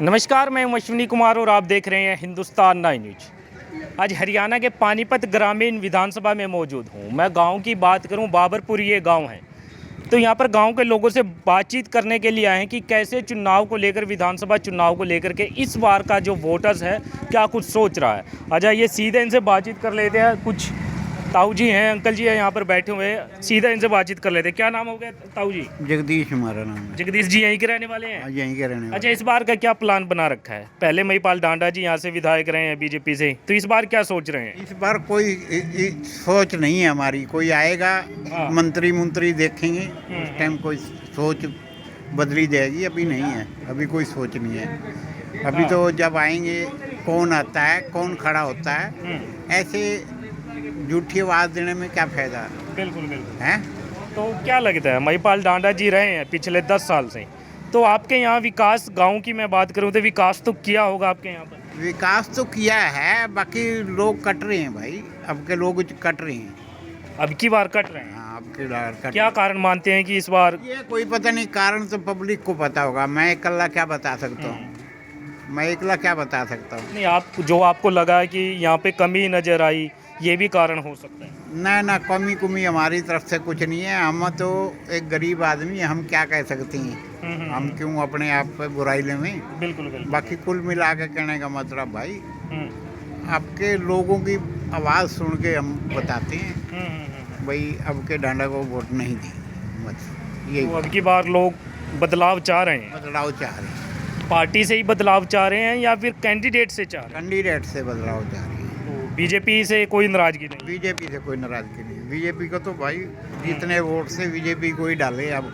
नमस्कार, मैं अश्विनी कुमार और आप देख रहे हैं हिंदुस्तान 9 न्यूज। आज हरियाणा के पानीपत ग्रामीण विधानसभा में मौजूद हूँ। मैं गांव की बात करूँ, बाबरपुर ये गांव है। तो यहाँ पर गांव के लोगों से बातचीत करने के लिए आए हैं कि कैसे चुनाव को लेकर, विधानसभा चुनाव को लेकर के इस बार का जो वोटर्स है क्या कुछ सोच रहा है। आ जाइए सीधे इनसे बातचीत कर लेते हैं। कुछ ताऊ जी हैं, अंकल जी हैं यहाँ पर बैठे हुए हैं, सीधा इनसे बातचीत कर लेते हैं। क्या नाम हो गया ताऊ जी? जगदीश हमारा नाम है। जगदीश जी यहीं के रहने वाले हैं? यहीं के रहने वाले। अच्छा, इस बार का क्या प्लान बना रखा है? पहले महिपाल डांडा जी यहाँ से विधायक रहे हैं बीजेपी से, तो इस बार क्या सोच रहे हैं? इस बार कोई सोच नहीं है हमारी। कोई आएगा, मंत्री देखेंगे, उस टाइम कोई सोच बदली जाएगी। अभी नहीं है, अभी कोई सोच नहीं है। अभी तो जब आएंगे कौन आता है, कौन खड़ा होता है, ऐसे झूठी आवाज़ देने में क्या फ़ायदा। बिल्कुल बिल्कुल है। तो क्या लगता है, महिपाल डांडा जी रहे हैं पिछले 10 साल से, तो आपके यहाँ विकास, गांव की मैं बात करूँ तो विकास तो किया होगा आपके यहाँ पर? विकास तो किया है, बाकी लोग कट रहे हैं भाई। अब के लोग कट रहे हैं। अब की बार कट रहे हैं? हाँ, अब की बार कट। क्या कारण मानते हैं कि इस बार? ये कोई पता नहीं, कारण तो पब्लिक को पता होगा। मैं अकेला क्या बता सकता हूँ? मैं अकेला क्या बता सकता हूँ? नहीं, आप जो आपको लगा है कि यहाँ पे कमी नज़र आई, ये भी कारण हो सकता है? ना कमी हमारी तरफ से कुछ नहीं है। हम तो एक गरीब आदमी, हम क्या कह सकते हैं। हम क्यों अपने आप पे बुराई लें। बिल्कुल बिल्कुल। बाकी कुल मिला के कहने का मतलब भाई, आपके लोगों की आवाज़ सुन के हम बताते हैं भाई, अब के डांडा को वोट नहीं दी। बस यही। तो अब की बार लोग बदलाव चाह रहे हैं? बदलाव चाह रहे हैं। पार्टी से ही बदलाव चाह रहे हैं या फिर कैंडिडेट से चाह रहे हैं? कैंडिडेट से बदलाव चाह रहे हैं। तो बीजेपी से कोई नाराजगी नहीं? बीजेपी से कोई नाराजगी नहीं। बीजेपी को तो भाई जितने वोट से बीजेपी को ही डाले। अब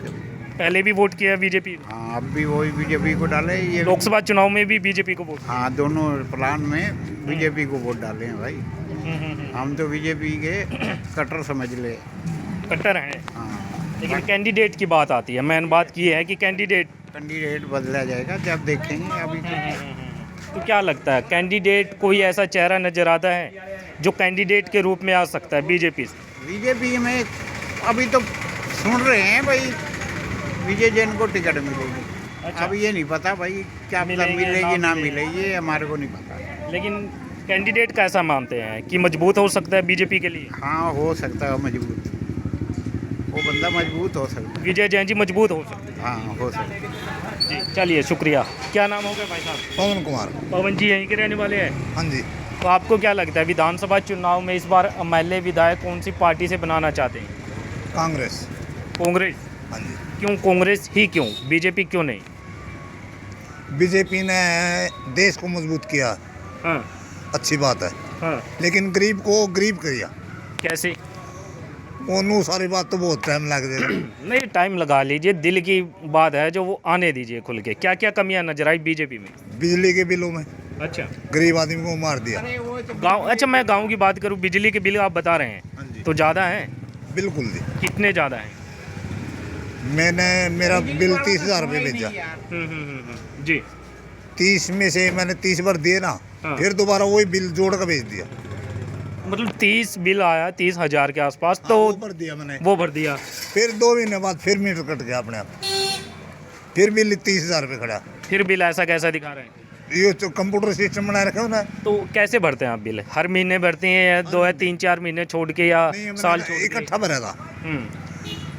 पहले भी वोट किया बीजेपी? हाँ, अब भी वही बीजेपी को डाले। ये लोकसभा चुनाव में भी बीजेपी को वोट? हाँ, दोनों प्लान में बीजेपी को वोट डाले हैं भाई। हम तो बीजेपी के कट्टर समझ ले। कट्टर हैं? हाँ, लेकिन कैंडिडेट की बात आती है, मेन बात ये है कि कैंडिडेट बदला जाएगा जब देखेंगे। अभी तो क्या लगता है, कैंडिडेट कोई ऐसा चेहरा नज़र आता है जो कैंडिडेट के रूप में आ सकता है बीजेपी से? बीजेपी में अभी तो सुन रहे हैं भाई, विजय जैन को टिकट मिलेगी। अच्छा। अब ये नहीं पता भाई क्या मिलेगी ना मिलेगी, ये हमारे को नहीं पता। लेकिन कैंडिडेट कैसा मानते हैं कि मजबूत हो सकता है बीजेपी के लिए? हाँ, हो सकता है मजबूत। वो बंदा मजबूत हो सकता है। विजय जैन जी मजबूत हो सकते हैं? हाँ, हो सकता है। जी, चलिए शुक्रिया। क्या नाम हो गया भाई साहब? पवन कुमार। पवन जी यहीं के रहने वाले हैं? हाँ जी। तो आपको क्या लगता है, विधानसभा चुनाव में इस बार एमएलए विधायक कौन सी पार्टी से बनाना चाहते हैं? कांग्रेस। कांग्रेस? हाँ जी। क्यों कांग्रेस ही, क्यों बीजेपी क्यों नहीं? बीजेपी ने देश को मजबूत किया, हाँ अच्छी बात है। हाँ। लेकिन गरीब को गरीब किया। कैसे? वो सारी बात तो बहुत टाइम लग जाएगा। नहीं, टाइम लगा लीजिए, दिल की बात है जो वो आने दीजिए खुल के। क्या क्या कमियां नजर आई बीजेपी में? बिजली के बिलों में अच्छा, गरीब आदमी को मार दिया। गांव, अच्छा मैं गांव की बात करूं, बिजली के बिल आप बता रहे हाँ जी। हैं तो ज़्यादा हैं? बिल्कुल जी। कितने ज़्यादा हैं? मेरा बिल 30,000 रुपये भेजा। जी। 30 में से मैंने 30 बार दिए ना, हाँ। फिर दोबारा वही बिल जोड़ कर भेज दिया। मतलब 30 बिल आया, 30,000 के आसपास, तो वो भर दिया मैंने। वो भर दिया। फिर 2 महीने बाद फिर मीटर कट गया अपने आप। फिर बिल 30,000 रुपये खड़ा। फिर बिल ऐसा कैसा दिखा रहे हैं? ये तो कंप्यूटर सिस्टम बना रखा है ना। तो कैसे भरते हैं आप बिल? हर महीने भरते हैं या 2 या 3-4 महीने छोड़ के, या नहीं, साल छोड़ के? इकट्ठा भरा था। हम्म।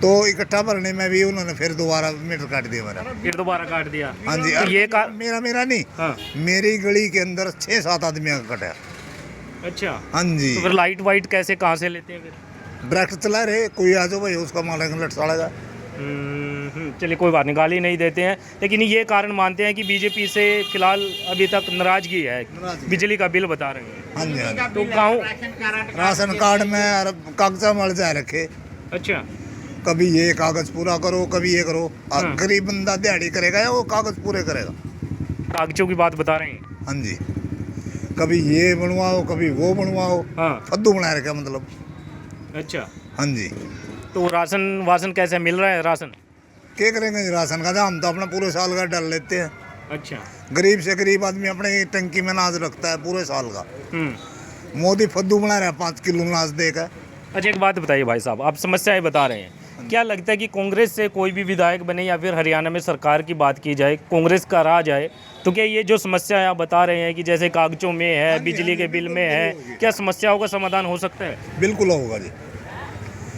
तो इकट्ठा भरने में भी उन्होंने फिर दोबारा मीटर काट दिया मेरा। फिर दोबारा काट दिया? हाँ जी। तो ये मेरा नहीं। हाँ। मेरी गली के अंदर 6-7 आदमियों का कटा। अच्छा। हाँ जी। तो फिर लाइट वाइट कैसे, कहाँ से लेते हैं फिर? डायरेक्ट चला रहे, कोई आ जाओ भाई उसका मालिक लट साड़ेगा। चलिए कोई बात नहीं, गाली नहीं देते हैं। लेकिन ये कारण मानते हैं कि बीजेपी से फिलहाल अभी तक नाराजगी है, बिजली का बिल बता रहे हैं। हाँ जी। हाँ जी। तो गाँव राशन कार्ड में कागजा मल जाए रखे। अच्छा, कभी ये कागज पूरा करो, कभी ये करो। हाँ। गरीब बंदा दिहाड़ी करेगा या वो कागज पूरे करेगा। कागजों की बात बता रहे हैं? हाँ जी। कभी ये बनवाओ, कभी वो बनवाओ। हाँ। फद्दू बना रखा मतलब। अच्छा। हाँ जी। तो राशन वासन कैसे मिल रहा है? राशन क्या करेंगे जी राशन का? हम तो अपना पूरे साल का डाल लेते हैं। अच्छा। गरीब से गरीब आदमी अपने टंकी में अनाज रखता है पूरे साल का। मोदी फद्दू बना रहा है 5 किलो अनाज देकर। अच्छा, एक बात बताइए भाई साहब, आप समस्याएं बता रहे हैं, क्या लगता है कि कांग्रेस से कोई भी विधायक बने या फिर हरियाणा में सरकार की बात की जाए, कांग्रेस का राज आए, तो क्या ये जो समस्या आप बता रहे हैं कि जैसे कागजों में है, बिजली के बिल में है, क्या समस्याओं का समाधान हो सकता है? बिल्कुल होगा जी,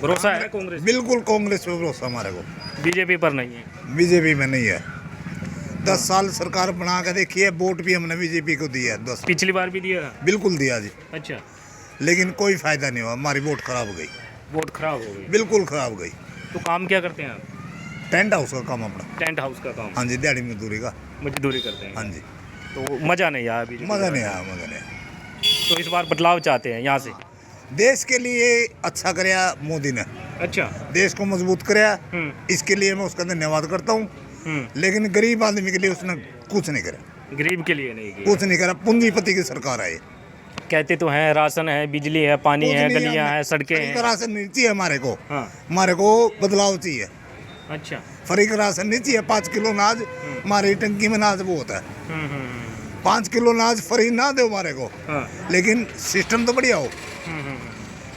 भरोसा है कांग्रेस? बिल्कुल कांग्रेस पे भरोसा हमारे को, बीजेपी पर नहीं है? बीजेपी में नहीं है। 10 साल सरकार बना के देखी है, वोट भी हमने बीजेपी को दिया है 10। पिछली बार भी दिया था? बिल्कुल दिया जी, अच्छा, लेकिन कोई फायदा नहीं हुआ, हमारी वोट खराब हो गई, वोट खराब हो गई। बिल्कुल खराब हो गई। तो काम क्या करते हैं आप? टेंट हाउस का काम अपना। टेंट हाउस का काम? हाँ जी, दिहाड़ी मजदूरी का। मजदूरी करते हैं? हाँ जी, तो मज़ा नहीं आया बीजेपी? मज़ा नहीं आया, मज़ा नहीं आया। तो इस बार बदलाव चाहते हैं यहाँ से? देश के लिए अच्छा कराया मोदी ने, अच्छा। देश को मजबूत कराया, हम्म। इसके लिए मैं उसका धन्यवाद करता हूँ। हम्म। लेकिन गरीब आदमी के लिए उसने कुछ नहीं करा, गरीब के लिए नहीं किया? कुछ नहीं करा। पूंजीपति की सरकार है ये। कहते तो हैं राशन है, बिजली है, पानी है, गलियां हैं, सड़कें फ्री का हैं। राशन नहीं चाहिए हमारे को, हाँ। हमारे को बदलाव चाहिए। अच्छा। फ्री का राशन नहीं चाहिए। 5 किलो अनाज हमारी टंकी में अनाज वो होता है, हम्म, हम्म, 5 किलो अनाज फ्री ना दो हमारे को, हाँ। लेकिन सिस्टम तो बढ़िया हो, हम्म,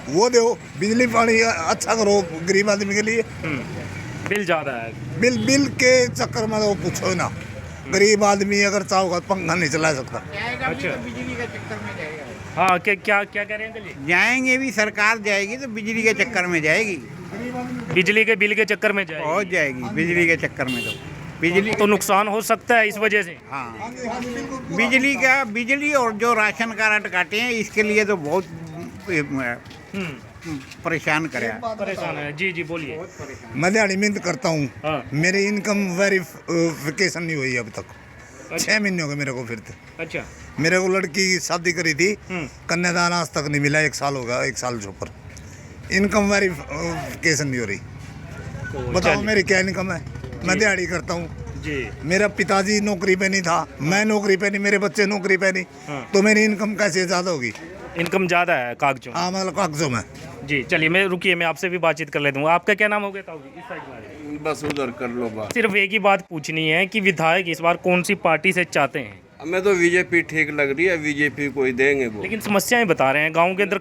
वो दो। बिजली पानी अच्छा करो गरीब आदमी के लिए। बिल ज़्यादा है? बिल के चक्कर में तो पूछो ना, गरीब आदमी अगर चाहोगा पंखा नहीं चला सकता। अच्छा। बिजली का चक्कर में जाएगा। हाँ, क्या क्या क्या कह रहे हैं अंकल जी? जाएंगे भी, सरकार जाएगी तो बिजली के चक्कर में जाएगी, बिजली के बिल के चक्कर में जाए? पहुंच जाएगी बिजली के चक्कर में। तो बिजली तो नुकसान हो सकता है इस वजह से? हाँ, बिजली और जो राशन कार्ड काटे हैं इसके लिए तो बहुत परेशान करे। परेशान है? जी जी, बोलिए। मैं दिहाड़ी मेहनत करता हूँ, हाँ। मेरी इनकम वेरिफिकेशन नहीं हुई अब तक। 6 महीने हो गए मेरे को फिरते। अच्छा। मेरे को लड़की की शादी करी थी, कन्यादान आज तक नहीं मिला। 1 साल हो गया, 1 साल से ऊपर इनकम वेरिफिकेशन नहीं हो रही। बताओ मेरी क्या इनकम है? मैं दिहाड़ी करता हूँ जी। मेरा पिताजी नौकरी पे नहीं था, मैं नौकरी पे नहीं, मेरे बच्चे नौकरी पे नहीं, तो मेरी इनकम कैसे ज़्यादा होगी? इनकम ज़्यादा है कागजों? हाँ, मतलब कागजों में। जी, चलिए मैं रुकिए, मैं आपसे भी बातचीत कर लेता हूँ। आपका क्या नाम हो गया? ताऊ जी, इस साइड में आ जाइए। बस उधर कर लो बात। सिर्फ एक ही बात पूछनी है कि विधायक इस बार कौन सी पार्टी से चाहते हैं? हमें तो बीजेपी ठीक लग रही है, बीजेपी को ही देंगे वो। लेकिन समस्याएं बता रहे हैं गांव के अंदर,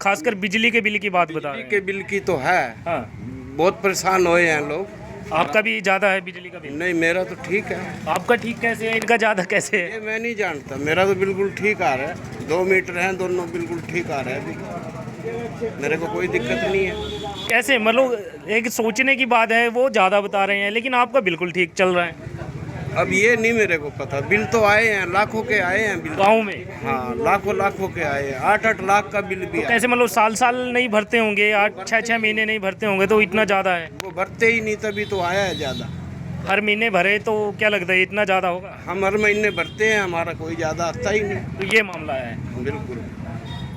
खासकर बिजली के बिल की बात बता रहे के हैं। बिल की तो है, हाँ। बहुत परेशान हुए हैं लोग। आपका भी ज़्यादा है बिजली का बिल? नहीं, मेरा तो ठीक है। आपका ठीक कैसे है, इनका ज़्यादा कैसे है? ये मैं नहीं जानता, मेरा तो बिल्कुल ठीक आ रहा है। 2 मीटर हैं दोनों, बिल्कुल ठीक आ रहा है अभी, मेरे को कोई दिक्कत नहीं है। कैसे, मतलब एक सोचने की बात है, वो ज़्यादा बता रहे हैं लेकिन आपका बिल्कुल ठीक चल रहा है। अब ये नहीं मेरे को पता, बिल तो आए हैं, लाखों के आए हैं बिल गाँव में? हाँ, लाखों के आए हैं। 8-8 लाख का बिल भी आया। कैसे, मतलब साल नहीं भरते होंगे, 8-6 महीने नहीं भरते होंगे तो इतना ज़्यादा है? वो भरते ही नहीं, तभी तो आया है ज़्यादा। हर महीने भरे तो क्या लगता है इतना ज़्यादा होगा? हम हर महीने भरते हैं, हमारा कोई ज़्यादा आता ही नहीं। तो ये मामला है। बिल्कुल।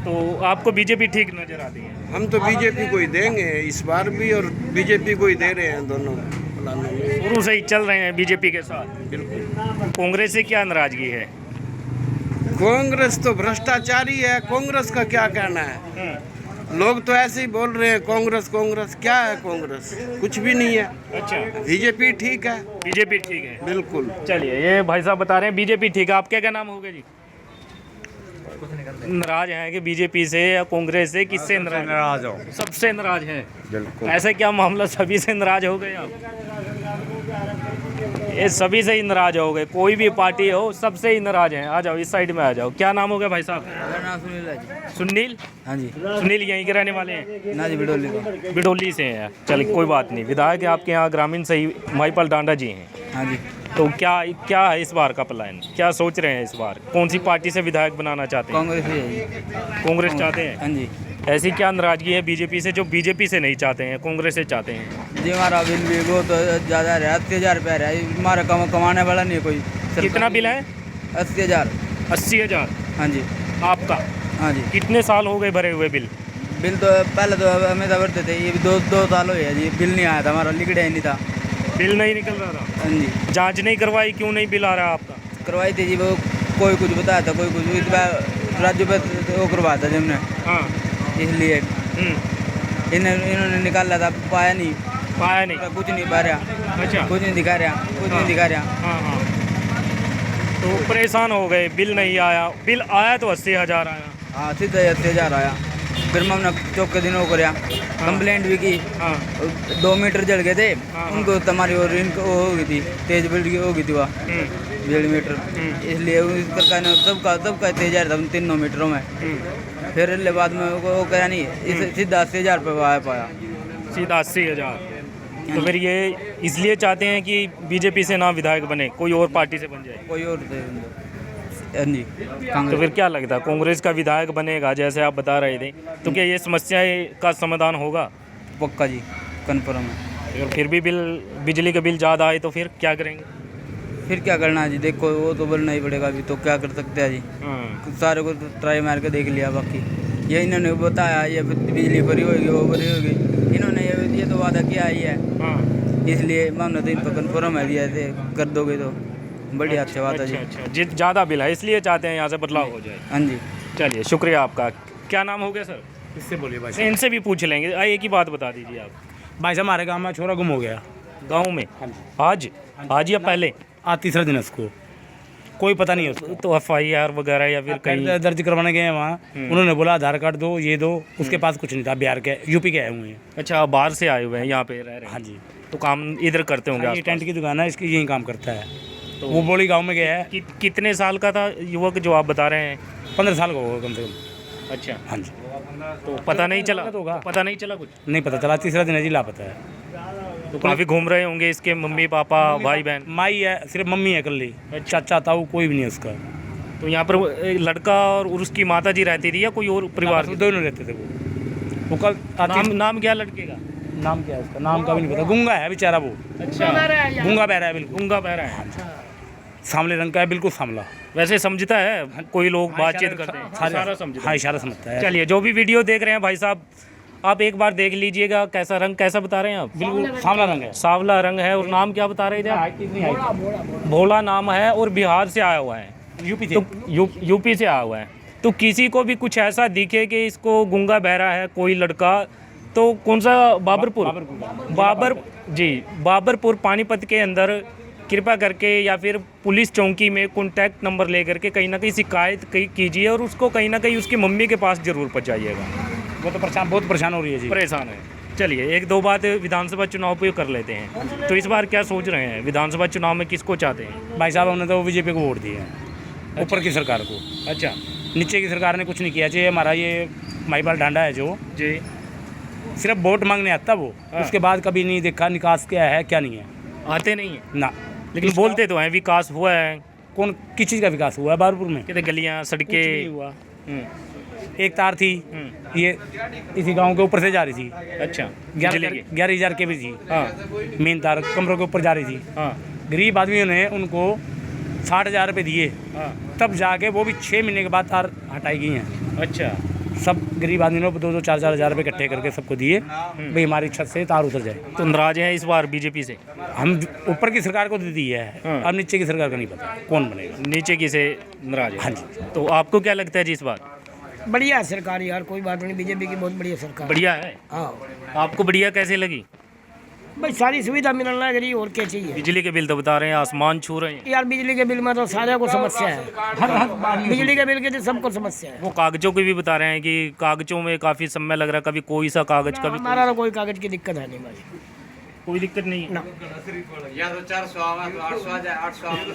तो आपको बीजेपी ठीक नज़र आती है? हम तो बीजेपी को ही देंगे इस बार भी, और बीजेपी को ही दे रहे हैं दोनों प्लानों में। शुरू से ही चल रहे हैं बीजेपी के साथ? बिल्कुल। कांग्रेस से क्या नाराजगी है? कांग्रेस तो भ्रष्टाचारी है, कांग्रेस का क्या कहना है? लोग तो ऐसे ही बोल रहे हैं कांग्रेस कांग्रेस, क्या है कांग्रेस? कुछ भी नहीं है। अच्छा, बीजेपी ठीक है। बीजेपी ठीक है। बिल्कुल। चलिए, ये भाई साहब बता रहे हैं बीजेपी ठीक है। आपका क्या नाम होगा जी? नाराज हैं कि बीजेपी से या कांग्रेस से, किससे नाराज हो? सबसे नाराज हैं। बिल्कुल। ऐसा क्या मामला, सभी से नाराज हो गए आप? ये सभी से ही नाराज हो गए, कोई भी पार्टी हो सबसे ही नाराज हैं। आ जाओ, इस साइड में आ जाओ। क्या नाम हो गया भाई साहब? मेरा नाम सुनील है जी। सुनील? हाँ जी। सुनील यहीं के रहने वाले हैं? ना जी, बिडोली का। बिडोली से हैं? चलिए कोई बात नहीं। विधायक आपके यहाँ ग्रामीण से ही महिपाल डांडा जी हैं। हाँ जी। तो क्या है इस बार का प्लान, क्या सोच रहे हैं इस बार? कौन सी पार्टी से विधायक बनाना चाहते हैं? कांग्रेस ही है जी। कांग्रेस चाहते हैं? हाँ जी। ऐसी क्या नाराजगी है बीजेपी से जो बीजेपी से नहीं चाहते हैं, कांग्रेस से चाहते हैं? जी, हमारा बिल भी वो तो ज़्यादा रहा, 80,000 रुपया रहा। हमारा कमाने वाला नहीं है कोई। कितना बिल है? 80,000। 80,000? हाँ जी। आपका? हाँ जी। कितने साल हो गए भरे हुए बिल? बिल तो पहले तो हमें तो भरते थे, ये भी 2 साल हुए हैं जी, बिल नहीं आया था हमारा, लिखड़ा ही नहीं था। बिल नहीं निकल रहा था? हाँ जी। जांच नहीं करवाई, क्यों नहीं बिल आ रहा आपका? करवाई थी जी, वो कोई कुछ बताया था, कोई कुछ। इस बार राज्य पे वो करवाया था हमने, हाँ। इसलिए इन्होंने निकाला था, पाया नहीं। पाया नहीं? कुछ नहीं पा रहा। अच्छा। कुछ नहीं दिखा रहा, कुछ नहीं दिखा रहा। हाँ हाँ। तो परेशान हो गए, बिल नहीं आया। बिल आया तो 80,000 आया। हाँ, सीधा 80,000 आया। फिर हमने चौक के दिन वो कराया, कंप्लेंट भी की। हाँ 2 मीटर जल गए थे हाँ। उनको, तुम्हारी और इनको वो हो गई थी, तेज बिजली हो गई थी वहाँ 1.5 मीटर, इसलिए उस प्रकार ने सबका तेज आ रहा था उन 3 मीटरों में। फिर इसलिए बाद में वो कहा नहीं, इस सीधा 80,000 रुपये आया पाया। सीधा 80,000। तो फिर ये इसलिए चाहते हैं कि बीजेपी से ना विधायक बने, कोई और पार्टी से बन जाए। कोई और हाँ जी तो कांग्रेस। फिर क्या लगता है कांग्रेस का विधायक बनेगा जैसे आप बता रहे थे, तो क्या ये समस्याएं का समाधान होगा? पक्का जी, कन्फर्म है। अगर फिर भी बिजली का बिल ज़्यादा आए तो फिर क्या करेंगे? फिर क्या करना है जी, देखो वो तो बोलना ही पड़ेगा अभी, तो क्या कर सकते हैं जी। सारे को तो ट्राई मार के देख लिया, बाकी ये इन्होंने बताया ये बिजली भरी होगी वो भरी होगी, इन्होंने ये तो वादा किया ही है, इसलिए मामला तो इन पर कन्फर्म है, दिया कर दोगे तो बढ़िया अच्छी बात है जी। अच्छा, ज़्यादा बिल है इसलिए चाहते हैं यहाँ से बदलाव हो जाए। हाँ जी। चलिए शुक्रिया आपका। क्या नाम हो गया सर? इससे बोलिए भाई साहब। इनसे भी पूछ लेंगे। एक ही बात बता दीजिए आप। भाई साहब हमारे गांव में छोरा गुम हो गया। गाँव में आज या पहले? आज तीसरा दिन है उसको, कोई पता नहीं है उसको। तो FIR वगैरह या फिर कहीं? दर्ज करवाने गए हैं वहाँ, उन्होंने बोला आधार कार्ड दो, ये दो, उसके पास कुछ नहीं था। बिहार के यूपी के आए हुए हैं। अच्छा, आप बाहर से आए हुए हैं, यहाँ पे रह रहे हैं? हाँ जी। तो काम इधर करते होंगे? ये आसपास? टेंट की दुकान है इसकी, यही काम करता है। तो वो बोली गाँव में गया है। कितने साल का था युवक जो आप बता रहे हैं? 15 साल का होगा कम से कम। अच्छा, हाँ जी। तो पता नहीं चला? होगा। पता नहीं चला कुछ? नहीं पता चला, तीसरा दिन है जी, लापता है। तो काफ़ी घूम रहे होंगे इसके मम्मी पापा भाई बहन? माई है, सिर्फ मम्मी है इकल्ली, चाचा ताऊ कोई भी नहीं है उसका। तो यहाँ पर लड़का और उसकी माता जी रहती थी या कोई और परिवार? दोनों रहते थे वो कल नाम क्या लड़के का? नाम क्या है उसका, नाम का भी नहीं पता। गूंगा है बेचारा वो। अच्छा, गूंगा बहरा है बिल्कुल, गूंगा बहरा है। सांवले रंग का है, बिल्कुल सांवला। वैसे समझता है कोई लोग बातचीत करते हैं? सारा समझता हाँ, है। इशारा समझता है। चलिए, जो भी वीडियो देख रहे हैं भाई साहब, आप एक बार देख लीजिएगा। कैसा रंग, कैसा बता रहे हैं आप? बिल्कुल सांवला रंग है। सांवला रंग है। और नाम क्या बता रहे थे आप? भोला नाम है और बिहार से आया हुआ है। यूपी तो यूपी से आया हुआ है। तो किसी को भी कुछ ऐसा दिखे कि इसको गूंगा बहरा है कोई लड़का, तो कौन सा बाबरपुर पानीपत के अंदर कृपा करके या फिर पुलिस चौकी में कॉन्टैक्ट नंबर ले करके कहीं ना कहीं शिकायत कीजिए और उसको कहीं ना कहीं उसकी मम्मी के पास ज़रूर पहुँचाइएगा। वो तो बहुत परेशान हो रही है जी। परेशान है। चलिए, एक दो बात विधानसभा चुनाव पे कर लेते हैं। तो इस बार क्या सोच रहे हैं? विधानसभा चुनाव में किसको चाहते हैं? भाई साहब हमने तो बीजेपी को वोट दिए हैं, ऊपर की सरकार को। अच्छा, नीचे की सरकार ने कुछ नहीं किया। चाहिए हमारा ये महिपाल डांडा है जो जी, सिर्फ वोट मांगने आता वो, उसके बाद कभी नहीं देखा निकास क्या है क्या नहीं है। आते नहीं है ना, लेकिन बोलते तो हैं विकास हुआ है। कौन किस चीज़ का विकास हुआ है बाबरपुर में? कहते गलियाँ कुछ नहीं सड़कें। हुआ। हम्म, एक तार थी, ये इसी गांव के ऊपर से जा रही थी। अच्छा, बिजली की। 11,000 के भी थी। हाँ मेन तार कमरों के ऊपर जा रही थी। हाँ गरीब आदमियों ने उनको 60,000 रुपये दिए, हाँ। तब जाके वो भी 6 महीने के बाद तार हटाई गई हैं। अच्छा, सब गरीब आदमियों ने 2-2 4-4 हज़ार रुपये इकट्ठे करके सबको दिए, भाई हमारी छत से तार उतर जाए। तो नाराज हैं इस बार बीजेपी से? हम ऊपर की सरकार को दे दी है, हाँ। अब नीचे की सरकार का नहीं पता कौन बनेगा। नीचे की से नाराज है? हाँ जी। तो आपको क्या लगता है जी इस बार? बढ़िया है सरकार यार, कोई बात नहीं, बीजेपी की बहुत बढ़िया सरकार। बढ़िया है। हाँ आपको बढ़िया कैसे लगी? भाई सारी सुविधा मिलना चाहिए, और क्या चाहिए बिजली के बिल तो बता रहे हैं आसमान छू रहे हैं। यार। बिजली के बिल में तो सारे को समस्या है, बिजली के बिल के तो सबको समस्या है। वो कागजों की भी बता रहे हैं कि कागजों में काफ़ी समय लग रहा है, कभी कोई सा कागज, कभी हमारा तो कोई कागज की दिक्कत है नहीं भाई। कोई दिक्कत नहीं है। ना।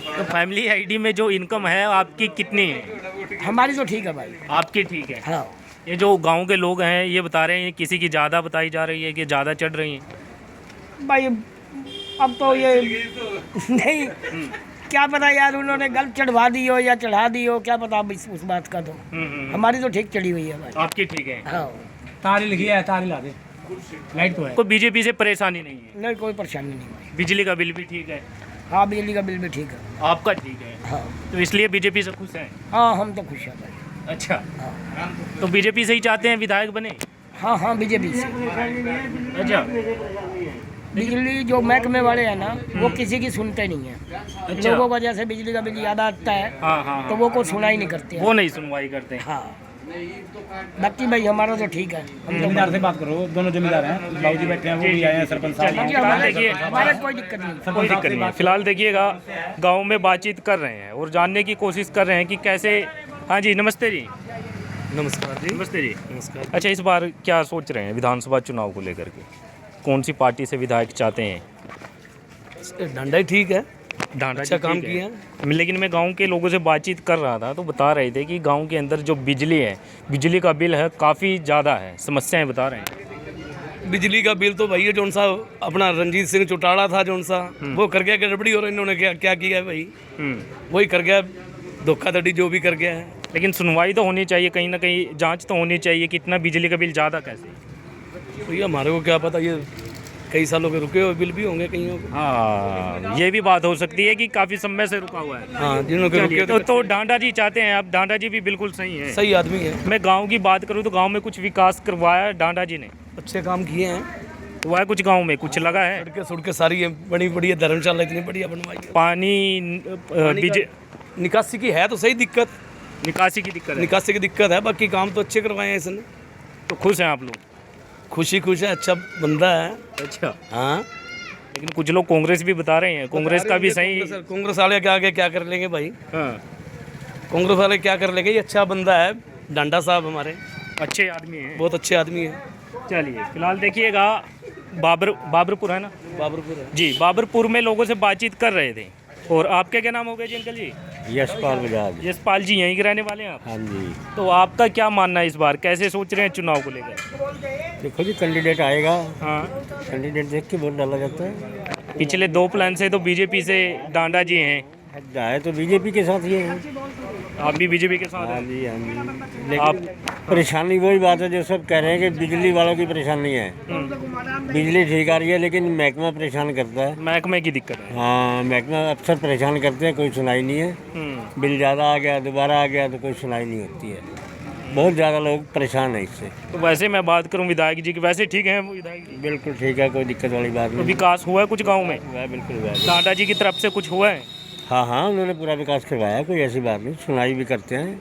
तो फैमिली आईडी में जो इनकम है आपकी कितनी है? हमारी तो ठीक है भाई। आपकी ठीक है। हाँ ये जो गांव के लोग हैं ये बता रहे हैं किसी की ज़्यादा बताई जा रही है कि ज़्यादा चढ़ रही है। भाई, अब तो ये नहीं, क्या पता यार, उन्होंने गलत चढ़वा दी हो या चढ़ा दी हो, क्या पता अब उस बात का। तो हमारी तो ठीक चढ़ी हुई है भाई। आपकी ठीक है। हाँ, तार ही लिखी है, तार ही ला दे, लाइट तो है। कोई बीजेपी से परेशानी नहीं है? नहीं, कोई परेशानी नहीं भाई। बिजली का बिल भी ठीक है? हाँ, बिजली का बिल भी ठीक है। आपका ठीक है। हाँ तो इसलिए बीजेपी से खुश हैं? हाँ, हम तो खुश हैं भाई। अच्छा, तो बीजेपी से ही चाहते हैं विधायक बने? हाँ हाँ, बीजेपी से। अच्छा, बिजली जो महकमे वाले हैं ना, वो किसी की सुनते नहीं है। लोगों को जैसे बिजली का बिल ज़्यादा आता है, हाँ हाँ तो वो को सुनाई नहीं करते हैं। वो नहीं सुनवाई करते हैं। हाँ, बाकी भाई हमारा तो ठीक है। हम तो जमींदार से बात करो, दोनों जमींदार हैं, बाबूजी बैठे हैं, वो भी आए हैं, सरपंच साहब। बाकी हमारे कोई दिक्कत नहीं। कोई दिक्कत नहीं है। फिलहाल देखिएगा गांव में बातचीत कर रहे हैं और जानने की कोशिश कर रहे हैं कि कैसे। हाँ जी, नमस्ते जी। नमस्कार जी। नमस्ते जी। नमस्कार। अच्छा, इस बार क्या सोच रहे हैं विधानसभा चुनाव को लेकर के? कौन सी पार्टी से विधायक चाहते हैं? डंडा ही ठीक है, डांडा अच्छा जी काम ठीक है। किया। लेकिन मैं गांव के लोगों से बातचीत कर रहा था तो बता रहे थे कि गांव के अंदर जो बिजली है, बिजली का बिल है काफ़ी ज़्यादा है, समस्याएं बता रहे हैं। बिजली का बिल तो भाई ये जौन सा अपना रंजीत सिंह चौटाला था जौन सा वो कर गया गड़बड़ी, और इन्होंने क्या क्या किया है भाई, वही कर गया, धोखाधड़ी जो भी कर गया है। लेकिन सुनवाई तो होनी चाहिए, कहीं ना कहीं जांच तो होनी चाहिए कि इतना बिजली का बिल ज़्यादा कैसे। तो ये हमारे को क्या पता, ये कई सालों के रुके हुए बिल भी होंगे कहीं। हाँ, ये भी बात हो सकती है कि काफ़ी समय से रुका हुआ है। हाँ, जिन्हों के चलिए, रुके तो डांडा जी चाहते हैं आप? डांडा जी भी बिल्कुल सही है, सही आदमी है। मैं गांव की बात करूं तो गांव में कुछ विकास करवाया है डांडा जी ने, अच्छे काम किए हैं। हुआ है कुछ गांव में, कुछ लगा है? सड़कें सारी है, बड़ी बढ़िया धर्मशाला इतनी बढ़िया बनवाई है। पानी निकासी की है तो सही दिक्कत, निकासी की दिक्कत है, निकासी की दिक्कत है, बाकी काम तो अच्छे करवाए हैं इसने। तो खुश हैं आप लोग? खुश है, अच्छा बंदा है। अच्छा, हाँ, लेकिन कुछ लोग कांग्रेस भी बता रहे हैं, कांग्रेस का भी सही। कांग्रेस वाले के आगे क्या कर लेंगे भाई, हाँ, कांग्रेस वाले क्या कर लेंगे, ये अच्छा बंदा है डांडा साहब, हमारे अच्छे आदमी हैं, बहुत अच्छे आदमी है। चलिए, फिलहाल देखिएगा बाबरपुर है ना? बाबरपुर है जी, बाबरपुर में लोगों से बातचीत कर रहे थे। और आपके क्या नाम हो गए जी अंकल जी? यशपाल बजाज। यशपाल जी यहीं के रहने वाले हैं आप? हाँ जी। तो आपका क्या मानना है इस बार, कैसे सोच रहे हैं चुनाव को लेकर? देखो जी, कैंडिडेट आएगा, हाँ, कैंडिडेट देख के वोट डाला जाता है। पिछले 2 प्लान से तो बीजेपी से डांडा जी हैं, जाए तो बीजेपी के साथ ये है। आप भी बीजेपी के साथ हाँ हैं? जी, हाँ जी। लेकिन परेशानी वही बात है जो सब कह रहे हैं कि बिजली वालों की परेशानी है। बिजली ठीक आ रही है लेकिन महकमा परेशान करता है। महकमे की दिक्कत है। हाँ, महकमा अक्सर परेशान करते हैं, कोई सुनाई नहीं है। बिल ज़्यादा आ गया, दोबारा आ गया तो कोई सुनाई नहीं होती है। बहुत ज़्यादा लोग परेशान हैं इससे। तो वैसे मैं बात करूं विधायक जी की, वैसे ठीक है वो विधायक जी? बिल्कुल ठीक है, कोई दिक्कत वाली बात तो नहीं। विकास हुआ है कुछ गाँव में? हुआ है, बिल्कुल हुआ है। डांडा जी की तरफ से कुछ हुआ है? हाँ हाँ, उन्होंने पूरा विकास करवाया, कोई ऐसी बात नहीं। सुनाई भी करते हैं,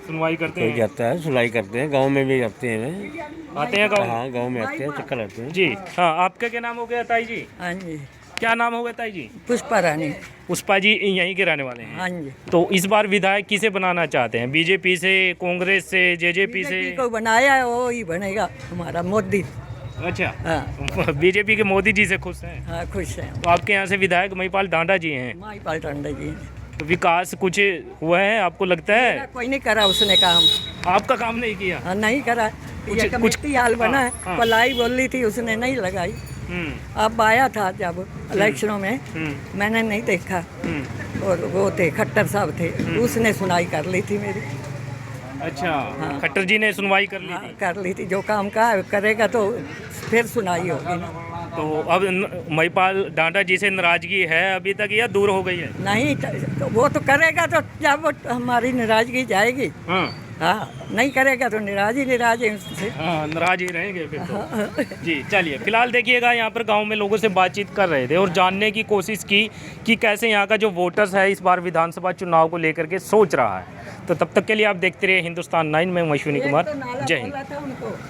सुनवाई करते कोई हैं? जाता है, सुनाई करते हैं, गांव में भी आते हैं। आते हैं गाँव? हाँ, गांव में आते हैं, चक्कर आते हैं। जी हाँ, आपका क्या नाम हो गया ताई जी? हाँ जी, क्या नाम हो गया ताई जी? पुष्पा रानी। पुष्पा जी यहीं के रहने वाले हैं? हाँ जी। तो इस बार विधायक किसे बनाना चाहते हैं, बीजेपी से, कांग्रेस से, जेजेपी से? बीजेपी को बनाया है वो ही बनेगा हमारा मोदी। अच्छा, हाँ बीजेपी के मोदी जी से खुश हैं? हाँ, खुश हैं। तो आपके यहाँ से विधायक महिपाल डांडा जी हैं, महिपाल टांडा जी तो विकास कुछ हुआ है आपको लगता है? कोई नहीं करा उसने काम। आपका काम नहीं किया? हाँ, नहीं करा। ये कमेटी हाल बना है, हाँ। पलाई बोल रही थी, उसने नहीं लगाई। अब आया था जब इलेक्शनों में, मैंने नहीं देखा। और वो थे खट्टर साहब थे, उसने सुनाई कर ली थी मेरी। अच्छा, हाँ। खट्टर जी ने सुनवाई कर ली हाँ, थी? कर ली थी। जो काम का करेगा तो फिर सुनाई होगी ना। तो अब महिपाल डांडा जी से नाराजगी है अभी तक या दूर हो गई है? नहीं तो वो तो करेगा तो जब हमारी नाराजगी जाएगी। हाँ हाँ, नहीं करेगा तो नाराज है उससे। हाँ, नाराज ही रहेंगे फिर तो। जी, चलिए, फिलहाल देखिएगा यहाँ पर गांव में लोगों से बातचीत कर रहे थे और जानने की कोशिश की कि कैसे यहाँ का जो वोटर्स है इस बार विधानसभा चुनाव को लेकर के सोच रहा है। तो तब तक के लिए आप देखते रहिए हिंदुस्तान 9 में, अश्विनी कुमार। जय हिंद।